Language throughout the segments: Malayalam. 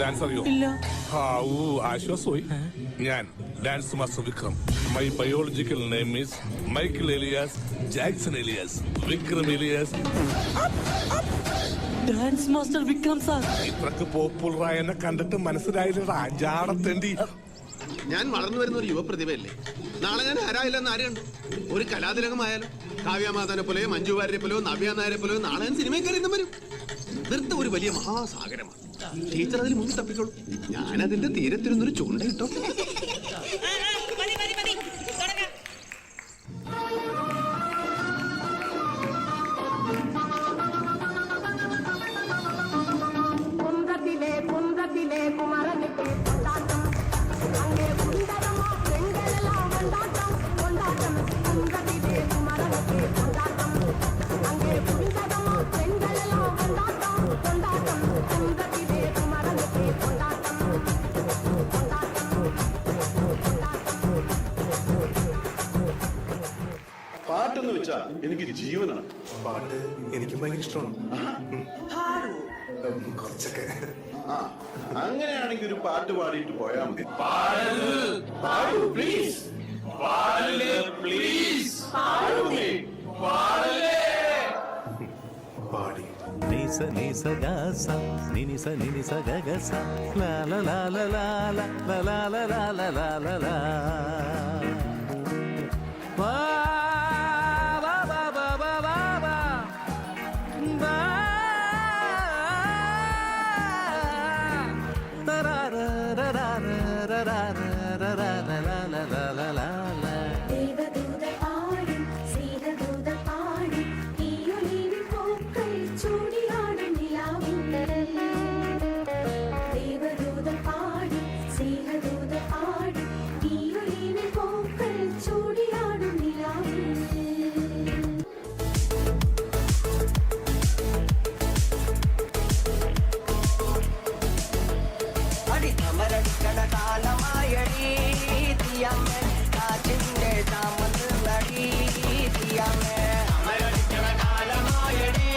ഡാൻസ് അറിയോ? ഇല്ല. ആശ്വാസമായി. ഞാൻ dance master Vikram. My biological name is Michael alias Jackson alias Vikram alias. Dance master Vikram sir. ഇത്രക്ക് പോപ്പുലറായ എന്നെ കണ്ടിട്ട് മനസ്സിലായില്ലടാ ജാടത്തേണ്ടി. ഞാൻ വളർന്നു വരുന്ന ഒരു യുവപ്രതിഭയല്ലേ. നാളെ ഞാൻ ആരായില്ലെന്ന് ആര് കണ്ടു? ഒരു കലാതിലകമായാലും കാവ്യമാധവനെ പോലെയോ മഞ്ജു വാര്യരെ പോലെയോ നവ്യ നായരെ പോലെയോ നാളെ ഞാൻ സിനിമയിൽ കയറിയെന്നും വരും. നൃത്തം ഒരു വലിയ മഹാസാഗരമാണ്. ടീച്ചർ അതിൽ മുങ്ങി തപ്പിക്കോളൂ. ഞാനതിന്റെ തീരത്തിരുന്നൊരു ചൂണ്ടയിട്ടോ. പാട്ടെന്ന് വെച്ചാ എനിക്ക് ജീവനാണ്. പാട്ട് എനിക്ക് ഭയങ്കര ഇഷ്ടമാണ്. കുറച്ചൊക്കെ. അങ്ങനെയാണെങ്കിൽ ഒരു പാട്ട് പാടിയിട്ട് പോയാൽ മതി. പാടി നിസ നിസ ഗസ നിനിസ നിനിസ ഗഗസ ലാ ലാ ലാ ലാ ലാ ലാ ലാ ലാ ലാ ലാ ലാ ലാ ലാ വാ വാ വാ വാ വാ വാ വാ വാ തരാര തരാര തരാര തരാര ലാ ലാ ലാ ലാ ലാ ലാ. ദേവദൂത പാടി ശ്രീദൂത പാടി ഈയൊലിവിൽ പൂക്കൾ ചൂടിയാടും നിലാവിന്നൽ. ദേവദൂത പാടി ശ്രീദൂത പാടി ഈയൊലിവിൽ പൂക്കൾ ചൂടിയാടും നിലാവിന്നൽ. അമരടിക്കട കാലമായടി തീയമ്മ കാറ്റിന്റെ താമസ് നടി തീയമ്മ. അമരടിക്കട കാലമായടി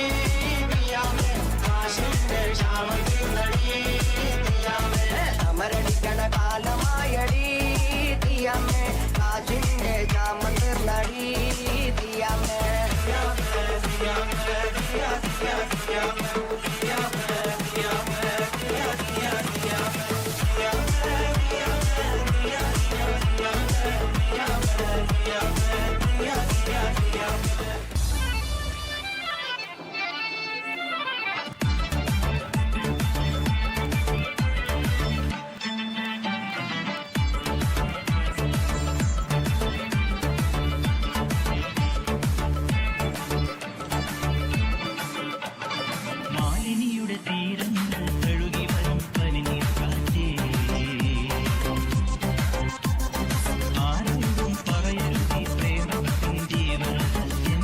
തീയമ്മ കാറ്റിന്റെ താമസ് നടി തീയമ്മ. അമരടിക്കട കാലമായടി തീയമ്മ കാറ്റിന്റെ താമസ് നടി തീയമ്മ. മാലിനിയുടെ തീരങ്ങൾ കഴുകി വരും പനിനീർ കാറ്റേ, ആരോടും പറയരുതീ പ്രേമത്തിൻ ജീവരഹസ്യം.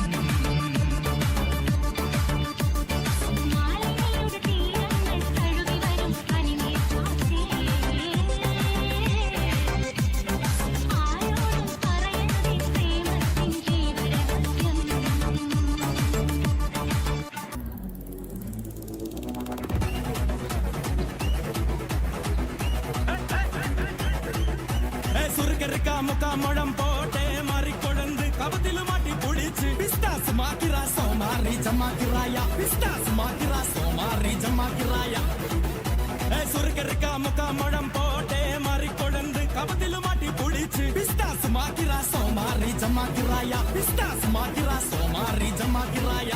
മാലിനിയുടെ തീരങ്ങൾ കഴുകി വരും പനിനീർ കാറ്റേ, ആരോടും പറയരുതീ പ്രേമത്തിൻ ജീവരഹസ്യം. മുഖം പോട്ടെ മാറിക്കൊടന്ത് കപത്തില് മാട്ടി പൊടിച്ച് പിസ്താസ് മാക്കിറ സോമാറി ജമാക്കിറായ പിസ്താസ് മാക്കിറ സോമാറി ജമാക്കിറായ സുർക്കറിക്ക മുഖം പോട്ടെ മാറിക്കൊടന്ത് കപത്തില് മാട്ടി പൊടിച്ച് പിസ്താസ് മാക്കിറ സോമാറി ജമാക്കിറായ പിസ്താസ് മാക്കിറ സോമാറി ജമാക്കിറായ